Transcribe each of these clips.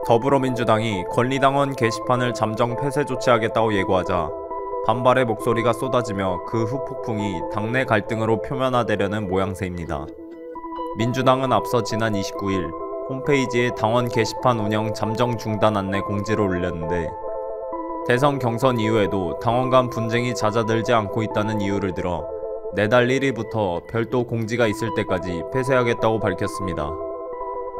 더불어민주당이 권리당원 게시판을 잠정 폐쇄 조치하겠다고 예고하자 반발의 목소리가 쏟아지며 그 후폭풍이 당내 갈등으로 표면화되려는 모양새입니다. 민주당은 앞서 지난 29일 홈페이지에 당원 게시판 운영 잠정 중단 안내 공지를 올렸는데 대선 경선 이후에도 당원 간 분쟁이 잦아들지 않고 있다는 이유를 들어 내달 1일부터 별도 공지가 있을 때까지 폐쇄하겠다고 밝혔습니다.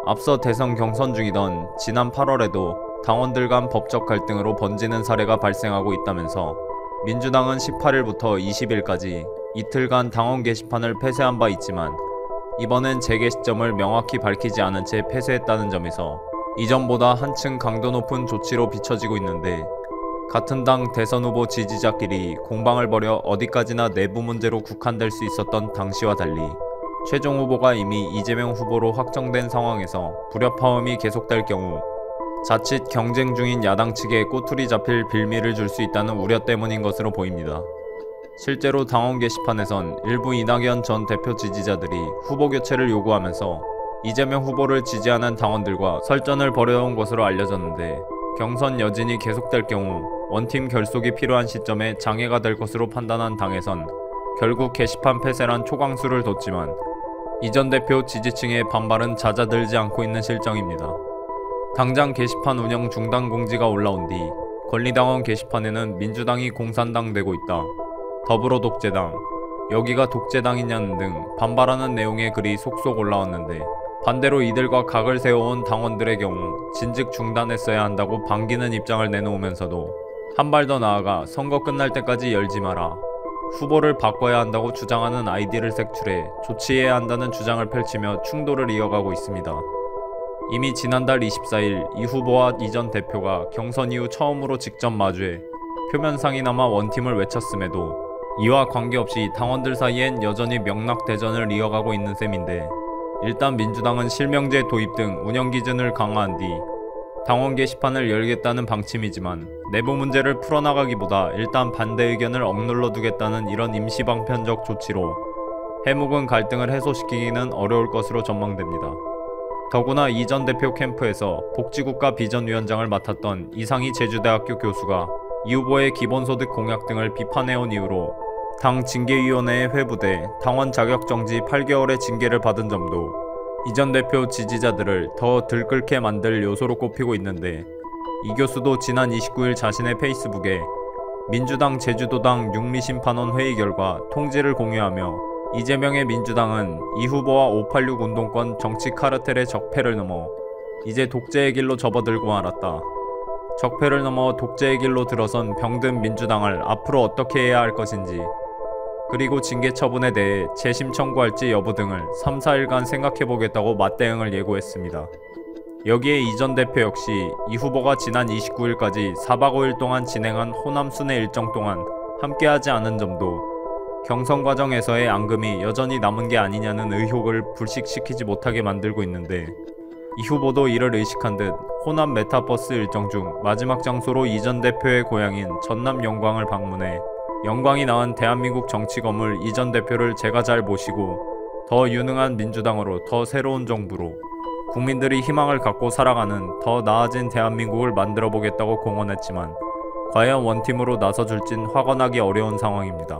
앞서 대선 경선 중이던 지난 8월에도 당원들 간 법적 갈등으로 번지는 사례가 발생하고 있다면서 민주당은 18일부터 20일까지 이틀간 당원 게시판을 폐쇄한 바 있지만 이번엔 재개 시점을 명확히 밝히지 않은 채 폐쇄했다는 점에서 이전보다 한층 강도 높은 조치로 비춰지고 있는데, 같은 당 대선 후보 지지자끼리 공방을 벌여 어디까지나 내부 문제로 국한될 수 있었던 당시와 달리 최종 후보가 이미 이재명 후보로 확정된 상황에서 불협화음이 계속될 경우 자칫 경쟁 중인 야당 측에 꼬투리 잡힐 빌미를 줄 수 있다는 우려 때문인 것으로 보입니다. 실제로 당원 게시판에선 일부 이낙연 전 대표 지지자들이 후보 교체를 요구하면서 이재명 후보를 지지하는 당원들과 설전을 벌여온 것으로 알려졌는데, 경선 여진이 계속될 경우 원팀 결속이 필요한 시점에 장애가 될 것으로 판단한 당에선 결국 게시판 폐쇄란 초강수를 뒀지만 이 전 대표 지지층의 반발은 잦아들지 않고 있는 실정입니다. 당장 게시판 운영 중단 공지가 올라온 뒤 권리당원 게시판에는 민주당이 공산당 되고 있다, 더불어 독재당, 여기가 독재당이냐는 등 반발하는 내용의 글이 속속 올라왔는데, 반대로 이들과 각을 세워온 당원들의 경우 진즉 중단했어야 한다고 반기는 입장을 내놓으면서도 한 발 더 나아가 선거 끝날 때까지 열지 마라, 후보를 바꿔야 한다고 주장하는 아이디를 색출해 조치해야 한다는 주장을 펼치며 충돌을 이어가고 있습니다. 이미 지난달 24일 이 후보와 이 전 대표가 경선 이후 처음으로 직접 마주해 표면상이나마 원팀을 외쳤음에도 이와 관계없이 당원들 사이엔 여전히 명락대전을 이어가고 있는 셈인데, 일단 민주당은 실명제 도입 등 운영 기준을 강화한 뒤 당원 게시판을 열겠다는 방침이지만 내부 문제를 풀어나가기보다 일단 반대 의견을 억눌러 두겠다는 이런 임시방편적 조치로 해묵은 갈등을 해소시키기는 어려울 것으로 전망됩니다. 더구나 이 전 대표 캠프에서 복지국가 비전위원장을 맡았던 이상희 제주대학교 교수가 이 후보의 기본소득 공약 등을 비판해온 이후로 당 징계위원회에 회부돼 당원 자격정지 8개월의 징계를 받은 점도 이 전 대표 지지자들을 더 들끓게 만들 요소로 꼽히고 있는데, 이 교수도 지난 29일 자신의 페이스북에 민주당 제주도당 윤리심판원 회의 결과 통지를 공유하며 이재명의 민주당은 이 후보와 586 운동권 정치 카르텔의 적폐를 넘어 이제 독재의 길로 접어들고 말았다, 적폐를 넘어 독재의 길로 들어선 병든 민주당을 앞으로 어떻게 해야 할 것인지, 그리고 징계 처분에 대해 재심 청구할지 여부 등을 3-4일간 생각해보겠다고 맞대응을 예고했습니다. 여기에 이 전 대표 역시 이 후보가 지난 29일까지 4박 5일 동안 진행한 호남 순회 일정 동안 함께하지 않은 점도 경선 과정에서의 앙금이 여전히 남은 게 아니냐는 의혹을 불식시키지 못하게 만들고 있는데, 이 후보도 이를 의식한 듯 호남 메타버스 일정 중 마지막 장소로 이 전 대표의 고향인 전남 영광을 방문해 영광이 낳은 대한민국 정치 건물 이 전 대표를 제가 잘 모시고 더 유능한 민주당으로 더 새로운 정부로 국민들이 희망을 갖고 살아가는 더 나아진 대한민국을 만들어 보겠다고 공언했지만 과연 원팀으로 나서줄진 확언하기 어려운 상황입니다.